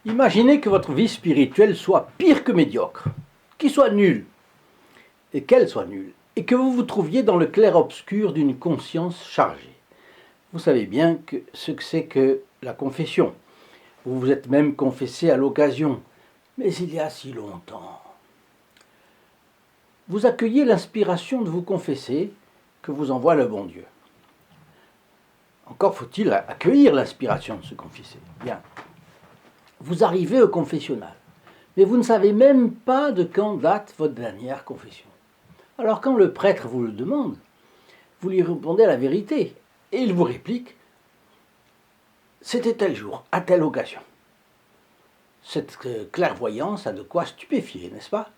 Imaginez que votre vie spirituelle soit pire que médiocre, qu'il soit nul, et qu'elle soit nulle, et que vous vous trouviez dans le clair-obscur d'une conscience chargée. Vous savez bien ce que c'est que la confession. Vous vous êtes même confessé à l'occasion, mais il y a si longtemps. Vous accueillez l'inspiration de vous confesser que vous envoie le bon Dieu. Encore faut-il accueillir l'inspiration de se confesser. Bien. Vous arrivez au confessionnal, mais vous ne savez même pas de quand date votre dernière confession. Alors quand le prêtre vous le demande, vous lui répondez la vérité, et il vous réplique « C'était tel jour, à telle occasion ». Cette clairvoyance a de quoi stupéfier, n'est-ce pas?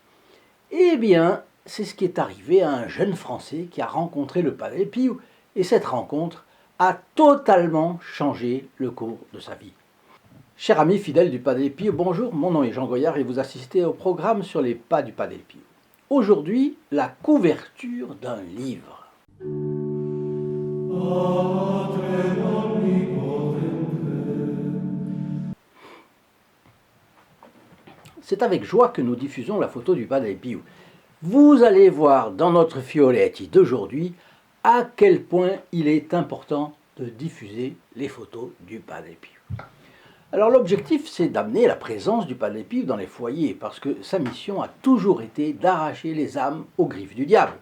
Eh bien, c'est ce qui est arrivé à un jeune Français qui a rencontré le Padre Pio, et cette rencontre a totalement changé le cours de sa vie. Chers amis fidèles du Padre Pio, bonjour, mon nom est Jean Goyard et vous assistez au programme sur les pas du Padre Pio. Aujourd'hui, la couverture d'un livre. C'est avec joie que nous diffusons la photo du Padre Pio. Vous allez voir dans notre Fioletti d'aujourd'hui à quel point il est important de diffuser les photos du Padre Pio. Alors l'objectif, c'est d'amener la présence du Padre Pio dans les foyers, parce que sa mission a toujours été d'arracher les âmes aux griffes du diable.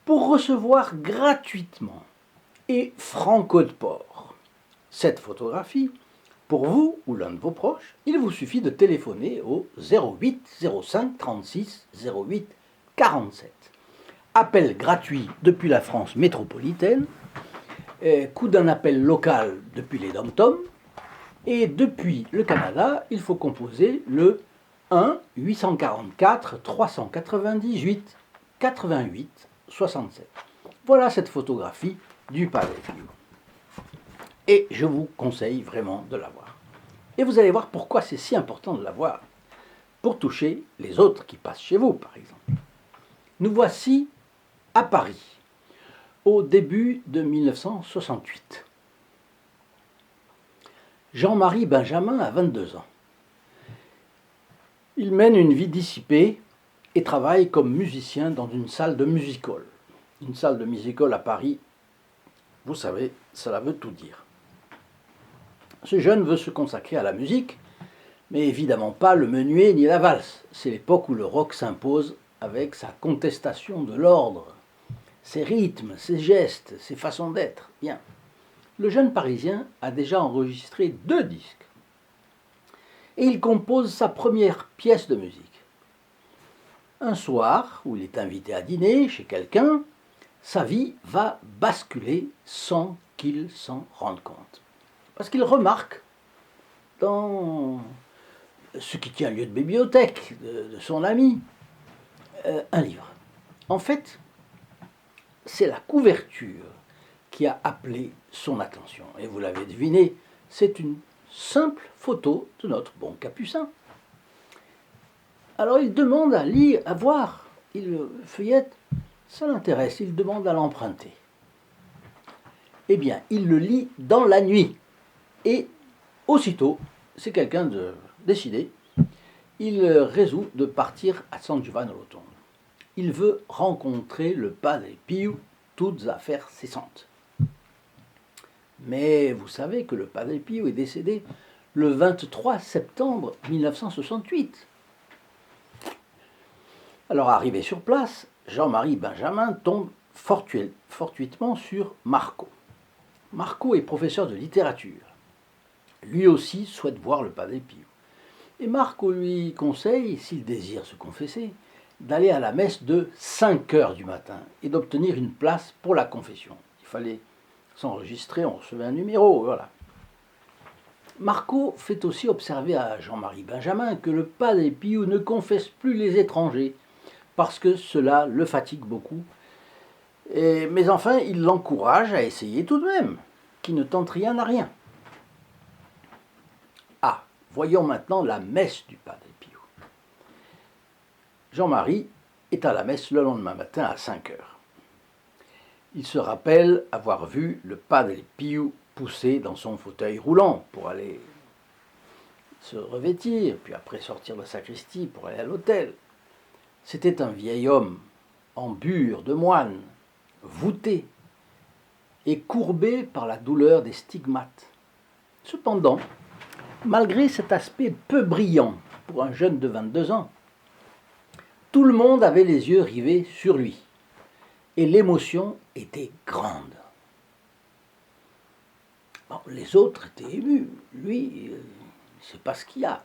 Pour recevoir gratuitement et franco de port cette photographie, pour vous ou l'un de vos proches, il vous suffit de téléphoner au 08 05 36 08 47. Appel gratuit depuis la France métropolitaine, coût d'un appel local depuis les dom-toms, et depuis le Canada, il faut composer le 1 844 398 88 67. Voilà cette photographie du Padre Pio. Et je vous conseille vraiment de l'avoir. Et vous allez voir pourquoi c'est si important de l'avoir. Pour toucher les autres qui passent chez vous, par exemple. Nous voici à Paris, au début de 1968. Jean-Marie Benjamin a 22 ans. Il mène une vie dissipée et travaille comme musicien dans une salle de music-hall. Une salle de music-hall à Paris, vous savez, cela veut tout dire. Ce jeune veut se consacrer à la musique, mais évidemment pas le menuet ni la valse. C'est l'époque où le rock s'impose avec sa contestation de l'ordre, ses rythmes, ses gestes, ses façons d'être. Bien. Le jeune Parisien a déjà enregistré 2 disques. Et il compose sa première pièce de musique. Un soir, où il est invité à dîner chez quelqu'un, sa vie va basculer sans qu'il s'en rende compte. Parce qu'il remarque dans ce qui tient lieu de bibliothèque de son ami, un livre. En fait, c'est la couverture qui a appelé son attention. Et vous l'avez deviné, c'est une simple photo de notre bon Capucin. Alors il demande à lire, à voir, il feuillette, ça l'intéresse, il demande à l'emprunter. Eh bien, il le lit dans la nuit. Et aussitôt, c'est quelqu'un de décidé, il résout de partir à San Giovanni Rotondo. Il veut rencontrer le Padre Pio, toutes affaires cessantes. Mais vous savez que le Padre Pio est décédé le 23 septembre 1968. Alors arrivé sur place, Jean-Marie Benjamin tombe fortuitement sur Marco. Marco est professeur de littérature. Lui aussi souhaite voir le Padre Pio. Et Marco lui conseille, s'il désire se confesser, d'aller à la messe de 5 heures du matin et d'obtenir une place pour la confession. Il fallait s'enregistrer, on recevait un numéro, voilà. Marco fait aussi observer à Jean-Marie Benjamin que le Padre Pio ne confesse plus les étrangers parce que cela le fatigue beaucoup. Mais enfin, il l'encourage à essayer tout de même, qui ne tente rien à rien. Ah, voyons maintenant la messe du Padre Pio. Jean-Marie est à la messe le lendemain matin à 5 heures. Il se rappelle avoir vu le Padre Pio pousser dans son fauteuil roulant pour aller se revêtir, puis après sortir de la sacristie pour aller à l'autel. C'était un vieil homme, en bure de moine, voûté et courbé par la douleur des stigmates. Cependant, malgré cet aspect peu brillant pour un jeune de 22 ans, tout le monde avait les yeux rivés sur lui, et l'émotion était grande. Bon, les autres étaient émus, lui, il ne sait pas ce qu'il y a.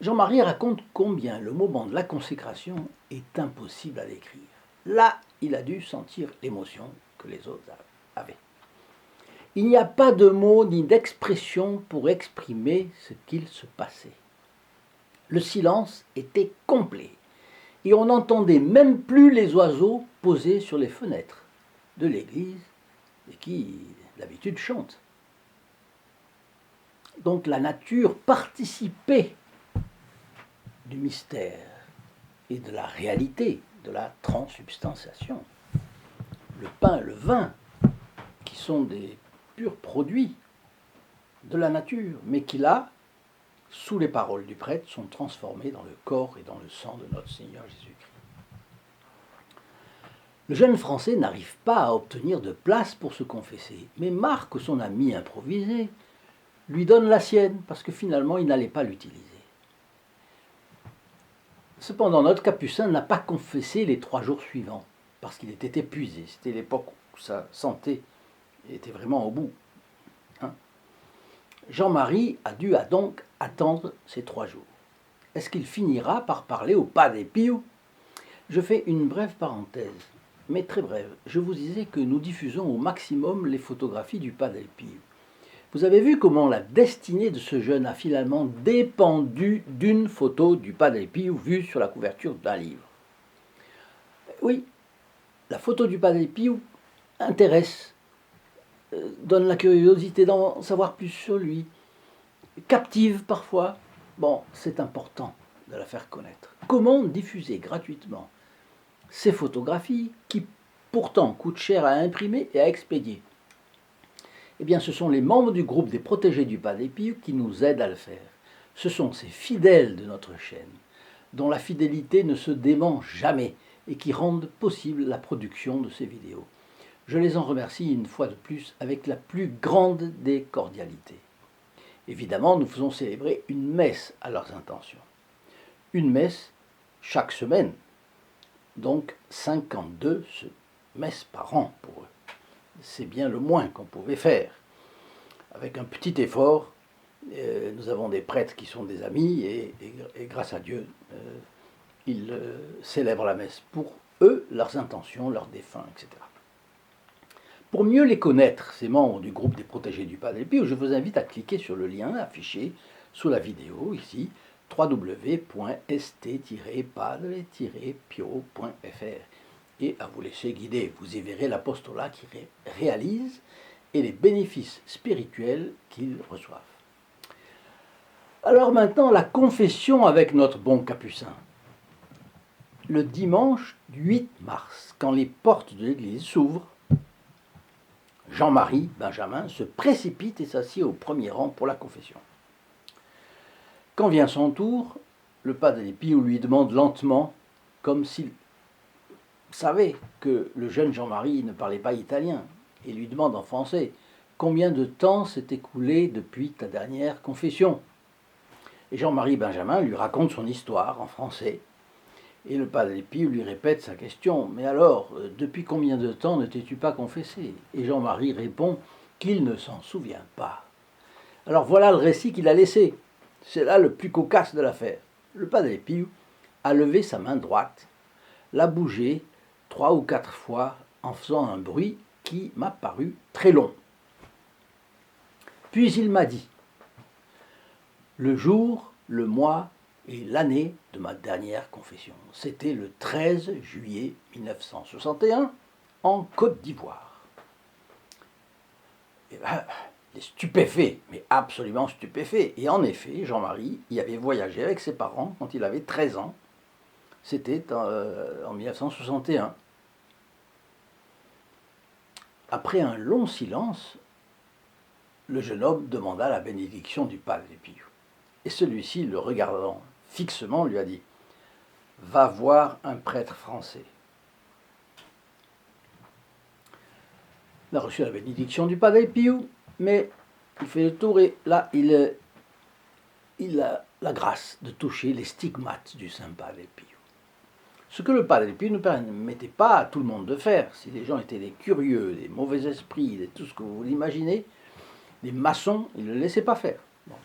Jean-Marie raconte combien le moment de la consécration est impossible à décrire. Là, il a dû sentir l'émotion que les autres avaient. Il n'y a pas de mots ni d'expression pour exprimer ce qu'il se passait. Le silence était complet et on n'entendait même plus les oiseaux posés sur les fenêtres de l'église et qui, d'habitude, chantent. Donc la nature participait du mystère et de la réalité de la transsubstantiation. Le pain et le vin, qui sont des purs produits de la nature, mais qui là, sous les paroles du prêtre, sont transformés dans le corps et dans le sang de notre Seigneur Jésus-Christ. Le jeune Français n'arrive pas à obtenir de place pour se confesser, mais Marc, son ami improvisé, lui donne la sienne, parce que finalement il n'allait pas l'utiliser. Cependant, notre capucin n'a pas confessé les 3 jours suivants, parce qu'il était épuisé. C'était l'époque où sa santé était vraiment au bout. Jean-Marie a dû donc attendre ces 3 jours. Est-ce qu'il finira par parler au Padre Pio ? Je fais une brève parenthèse, mais très brève. Je vous disais que nous diffusons au maximum les photographies du Padre Pio. Vous avez vu comment la destinée de ce jeune a finalement dépendu d'une photo du Padre Pio vue sur la couverture d'un livre. Oui, la photo du Padre Pio intéresse, donne la curiosité d'en savoir plus sur lui, captive parfois. Bon, c'est important de la faire connaître. Comment diffuser gratuitement ces photographies qui pourtant coûtent cher à imprimer et à expédier ? Eh bien, ce sont les membres du groupe des protégés du Padre Pio qui nous aident à le faire. Ce sont ces fidèles de notre chaîne, dont la fidélité ne se dément jamais et qui rendent possible la production de ces vidéos. Je les en remercie une fois de plus avec la plus grande des cordialités. Évidemment, nous faisons célébrer une messe à leurs intentions. Une messe chaque semaine, donc 52 messes par an pour eux. C'est bien le moins qu'on pouvait faire. Avec un petit effort, nous avons des prêtres qui sont des amis et grâce à Dieu, ils célèbrent la messe pour eux, leurs intentions, leurs défunts, etc. Pour mieux les connaître, ces membres du groupe des protégés du Padre Pio, je vous invite à cliquer sur le lien affiché sous la vidéo ici, www.st-padre-pio.fr et à vous laisser guider. Vous y verrez l'apostolat qu'ils réalisent et les bénéfices spirituels qu'ils reçoivent. Alors maintenant, la confession avec notre bon capucin. Le dimanche du 8 mars, quand les portes de l'église s'ouvrent, Jean-Marie Benjamin se précipite et s'assied au premier rang pour la confession. Quand vient son tour, le Padre Pio lui demande lentement, comme s'il savait que le jeune Jean-Marie ne parlait pas italien, et lui demande en français « Combien de temps s'est écoulé depuis ta dernière confession ?» Et Jean-Marie Benjamin lui raconte son histoire en français, et le Padre Pio lui répète sa question « Mais alors, depuis combien de temps ne t'es-tu pas confessé ?» Et Jean-Marie répond qu'il ne s'en souvient pas. Alors voilà le récit qu'il a laissé. C'est là le plus cocasse de l'affaire. Le Padre Pio a levé sa main droite, l'a bougée 3 ou 4 fois en faisant un bruit qui m'a paru très long. Puis il m'a dit « Le jour, le mois et l'année de ma dernière confession. C'était le 13 juillet 1961 en Côte d'Ivoire. » Et ben, il est stupéfait, mais absolument stupéfait. Et en effet, Jean-Marie y avait voyagé avec ses parents quand il avait 13 ans. C'était en 1961. Après un long silence, le jeune homme demanda la bénédiction du Padre Pio. Et celui-ci, le regardant fixement, lui a dit « Va voir un prêtre français ». Il a reçu la bénédiction du Padre Pio, mais il fait le tour et là, il a la grâce de toucher les stigmates du Saint Padre Pio. Ce que le Padre Pio ne permettait pas à tout le monde de faire. Si les gens étaient des curieux, des mauvais esprits, tout ce que vous imaginez, des maçons, il ne le laissait pas faire. Bon.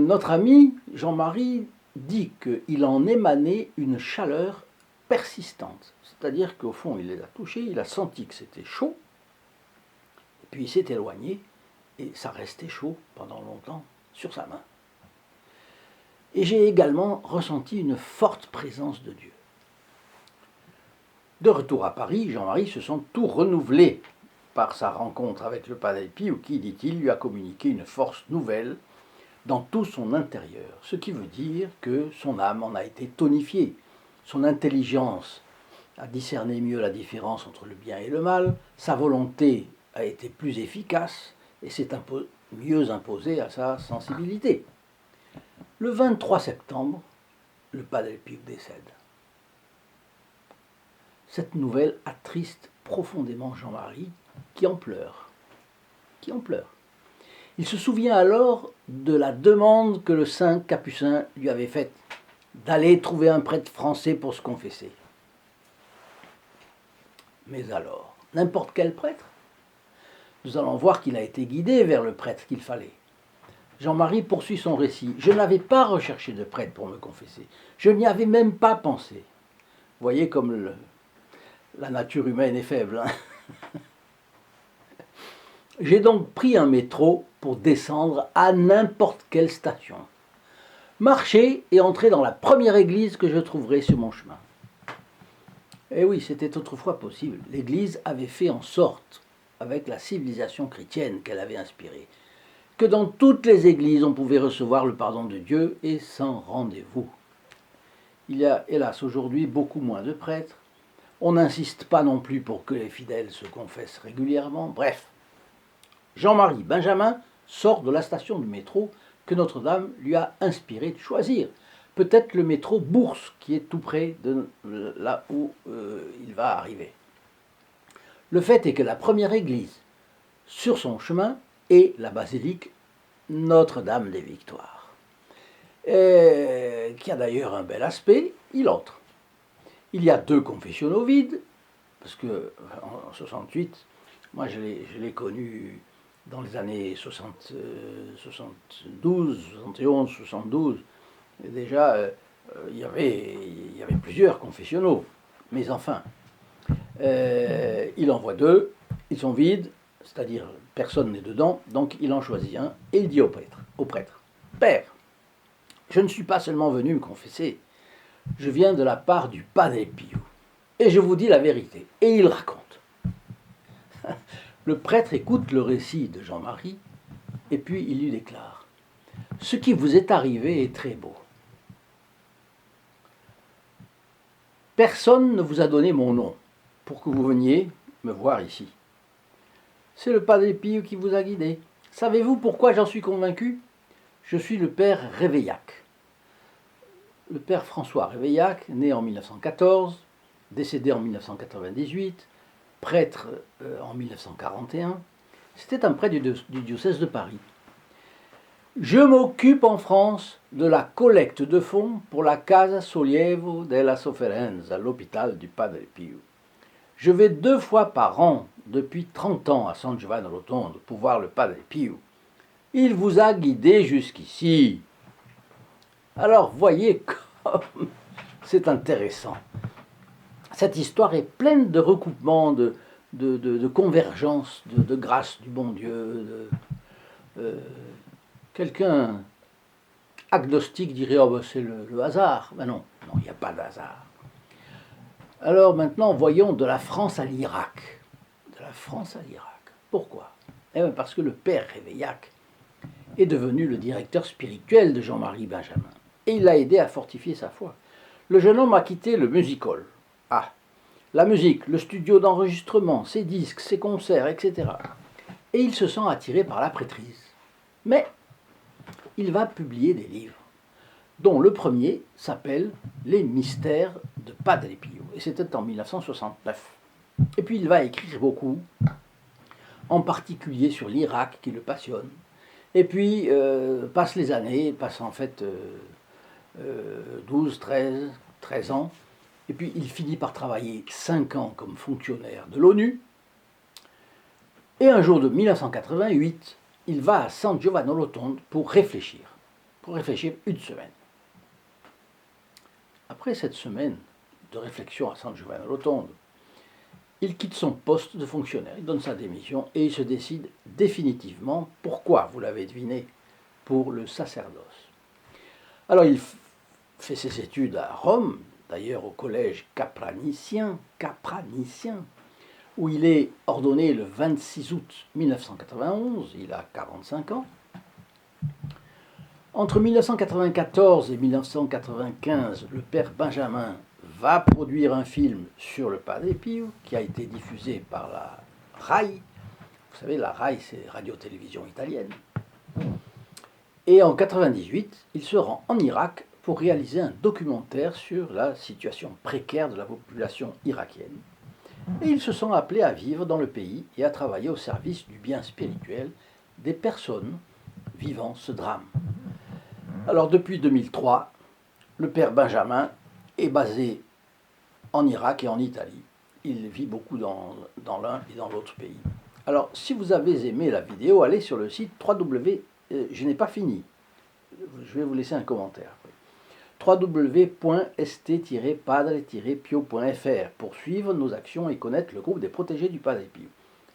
Notre ami Jean-Marie dit qu'il en émanait une chaleur persistante. C'est-à-dire qu'au fond, il les a touchés, il a senti que c'était chaud, et puis il s'est éloigné, et ça restait chaud pendant longtemps sur sa main. Et j'ai également ressenti une forte présence de Dieu. De retour à Paris, Jean-Marie se sent tout renouvelé par sa rencontre avec le Padre Pio qui, dit-il, lui a communiqué une force nouvelle dans tout son intérieur, ce qui veut dire que son âme en a été tonifiée, son intelligence a discerné mieux la différence entre le bien et le mal, sa volonté a été plus efficace et s'est mieux imposée à sa sensibilité. Le 23 septembre, le Padre Pio décède. Cette nouvelle attriste profondément Jean-Marie, qui en pleure. Il se souvient alors de la demande que le saint Capucin lui avait faite d'aller trouver un prêtre français pour se confesser. Mais alors, n'importe quel prêtre? Nous allons voir qu'il a été guidé vers le prêtre qu'il fallait. Jean-Marie poursuit son récit. Je n'avais pas recherché de prêtre pour me confesser. Je n'y avais même pas pensé. Vous voyez comme la nature humaine est faible. Hein. J'ai donc pris un métro pour descendre à n'importe quelle station. Marcher et entrer dans la première église que je trouverai sur mon chemin. Eh oui, c'était autrefois possible. L'Église avait fait en sorte, avec la civilisation chrétienne qu'elle avait inspirée, que dans toutes les églises on pouvait recevoir le pardon de Dieu et sans rendez-vous. Il y a hélas aujourd'hui beaucoup moins de prêtres. On n'insiste pas non plus pour que les fidèles se confessent régulièrement. Bref, Jean-Marie Benjamin sort de la station de métro que Notre-Dame lui a inspiré de choisir. Peut-être le métro Bourse, qui est tout près de là où il va arriver. Le fait est que la première église sur son chemin est la basilique Notre-Dame des Victoires, qui a d'ailleurs un bel aspect. Il entre. Il y a 2 confessionnaux vides, parce que en 68, moi je l'ai connu dans les années 72, 71, 72. Et déjà, il y avait plusieurs confessionnaux. Mais enfin, il en voit 2, ils sont vides, c'est-à-dire personne n'est dedans, donc il en choisit un et il dit au prêtre, Père, je ne suis pas seulement venu me confesser, je viens de la part du Padre Pio, et je vous dis la vérité. Et il raconte. Le prêtre écoute le récit de Jean-Marie, et puis il lui déclare, ce qui vous est arrivé est très beau. Personne ne vous a donné mon nom pour que vous veniez me voir ici. C'est le Padre Pio qui vous a guidé. Savez-vous pourquoi j'en suis convaincu? Je suis le père Réveillac. Le père François Réveillac, né en 1914, décédé en 1998, prêtre en 1941, c'était un prêtre du diocèse de Paris. Je m'occupe en France de la collecte de fonds pour la Casa Sollievo della Sofferenza, l'hôpital du Padre Pio. Je vais 2 fois par an depuis 30 ans à San Giovanni Rotondo pour voir le Padre Pio. Il vous a guidé jusqu'ici. Alors voyez comme c'est intéressant. Cette histoire est pleine de recoupements, de convergences, de grâce du bon Dieu. Quelqu'un agnostique dirait oh ben c'est le hasard. Ben non, il n'y a pas de hasard. Alors maintenant, voyons de la France à l'Irak. De la France à l'Irak. Pourquoi? Eh bien parce que le père Réveillac est devenu le directeur spirituel de Jean-Marie Benjamin. Et il l'a aidé à fortifier sa foi. Le jeune homme a quitté le music hall. Ah, la musique, le studio d'enregistrement, ses disques, ses concerts, etc. Et il se sent attiré par la prêtrise. Mais il va publier des livres, dont le premier s'appelle Les mystères de Padre Pio. Et c'était en 1969. Et puis il va écrire beaucoup, en particulier sur l'Irak qui le passionne. Et puis passent les années, passent en fait 12, 13 ans. Et puis il finit par travailler 5 ans comme fonctionnaire de l'ONU. Et un jour de 1988, il va à San Giovanni Rotondo pour réfléchir une semaine. Après cette semaine de réflexion à San Giovanni Rotondo, il quitte son poste de fonctionnaire, il donne sa démission et il se décide définitivement, pourquoi, vous l'avez deviné, pour le sacerdoce. Alors il fait ses études à Rome, d'ailleurs au collège capranicien, où il est ordonné le 26 août 1991, il a 45 ans. Entre 1994 et 1995, le père Benjamin va produire un film sur le Padre Pio qui a été diffusé par la RAI. Vous savez, la RAI, c'est Radio-Télévision italienne. Et en 1998, il se rend en Irak pour réaliser un documentaire sur la situation précaire de la population irakienne. Et il se sent appelé à vivre dans le pays et à travailler au service du bien spirituel des personnes vivant ce drame. Alors depuis 2003, le père Benjamin est basé en Irak et en Italie. Il vit beaucoup dans l'un et dans l'autre pays. Alors si vous avez aimé la vidéo, allez sur le site www. Je n'ai pas fini. Je vais vous laisser un commentaire. www.st-padre-pio.fr pour suivre nos actions et connaître le groupe des protégés du Padre Pio.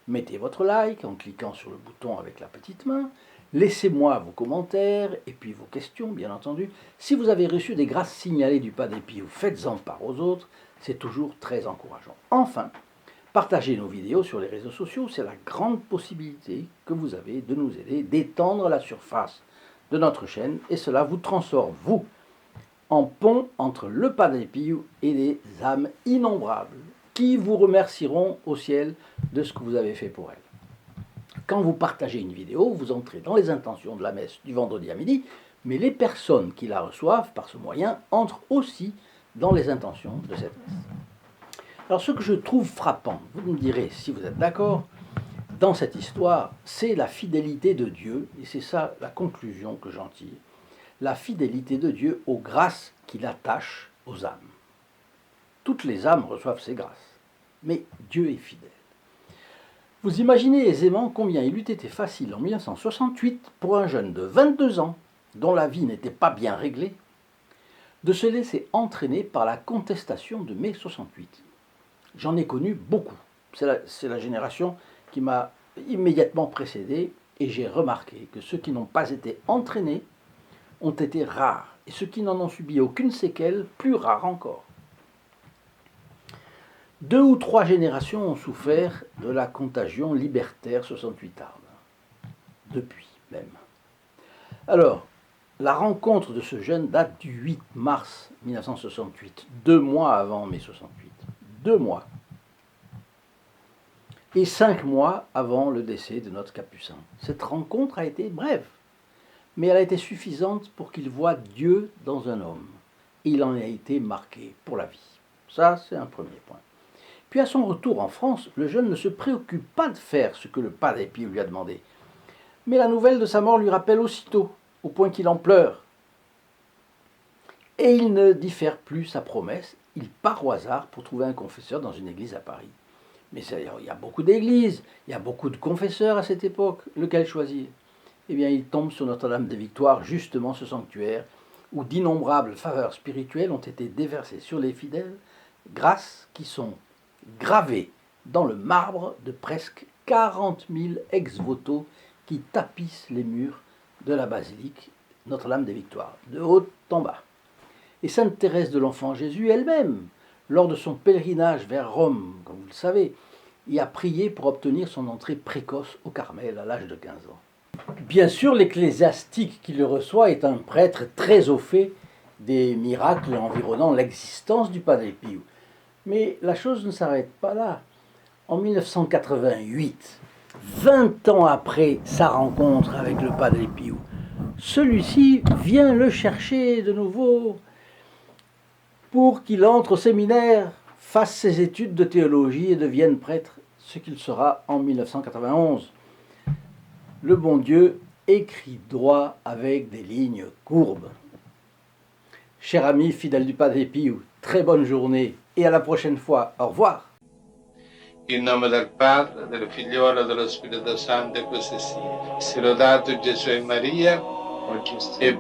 Mettez votre like en cliquant sur le bouton avec la petite main. Laissez-moi vos commentaires et puis vos questions, bien entendu. Si vous avez reçu des grâces signalées du Padre Pio, faites-en part aux autres. C'est toujours très encourageant. Enfin, partagez nos vidéos sur les réseaux sociaux. C'est la grande possibilité que vous avez de nous aider, d'étendre la surface de notre chaîne. Et cela vous transforme, vous, en pont entre le Padre Pio et les âmes innombrables qui vous remercieront au ciel de ce que vous avez fait pour elles. Quand vous partagez une vidéo, vous entrez dans les intentions de la messe du vendredi à midi, mais les personnes qui la reçoivent par ce moyen entrent aussi dans les intentions de cette messe. Alors ce que je trouve frappant, vous me direz si vous êtes d'accord, dans cette histoire, c'est la fidélité de Dieu, et c'est ça la conclusion que j'en tire, la fidélité de Dieu aux grâces qu'il attache aux âmes. Toutes les âmes reçoivent ces grâces, mais Dieu est fidèle. Vous imaginez aisément combien il eût été facile en 1968 pour un jeune de 22 ans, dont la vie n'était pas bien réglée, de se laisser entraîner par la contestation de mai 68. J'en ai connu beaucoup. C'est la génération qui m'a immédiatement précédé et j'ai remarqué que ceux qui n'ont pas été entraînés ont été rares et ceux qui n'en ont subi aucune séquelle, plus rares encore. 2 ou 3 générations ont souffert de la contagion libertaire 68arde. Depuis même. Alors, la rencontre de ce jeune date du 8 mars 1968, 2 mois avant mai 68. 2 mois. Et 5 mois avant le décès de notre Capucin. Cette rencontre a été brève, mais elle a été suffisante pour qu'il voie Dieu dans un homme. Et il en a été marqué pour la vie. Ça, c'est un premier point. Puis à son retour en France, le jeune ne se préoccupe pas de faire ce que le Padre Pio lui a demandé. Mais la nouvelle de sa mort lui rappelle aussitôt, au point qu'il en pleure. Et il ne diffère plus sa promesse, il part au hasard pour trouver un confesseur dans une église à Paris. Mais il y a beaucoup d'églises, il y a beaucoup de confesseurs à cette époque, lequel choisir? Eh bien, il tombe sur Notre-Dame des Victoires, justement ce sanctuaire, où d'innombrables faveurs spirituelles ont été déversées sur les fidèles, grâces qui sont gravées dans le marbre de presque 40 000 ex-voto qui tapissent les murs de la basilique Notre-Dame des Victoires, de haut en bas. Et Sainte Thérèse de l'Enfant Jésus elle-même, lors de son pèlerinage vers Rome, comme vous le savez, y a prié pour obtenir son entrée précoce au Carmel à l'âge de 15 ans. Bien sûr, l'ecclésiastique qui le reçoit est un prêtre très au fait des miracles environnant l'existence du Padre Pio. Mais la chose ne s'arrête pas là. En 1988, 20 ans après sa rencontre avec le Padre Pio, celui-ci vient le chercher de nouveau pour qu'il entre au séminaire, fasse ses études de théologie et devienne prêtre, ce qu'il sera en 1991. Le bon Dieu écrit droit avec des lignes courbes. Cher ami fidèle du Padre Pio, très bonne journée et à la prochaine fois. Au revoir. In nome del Padre, del Figliolo e dello Spirito Santo, e così sia. Sia lodato Gesù e Maria, e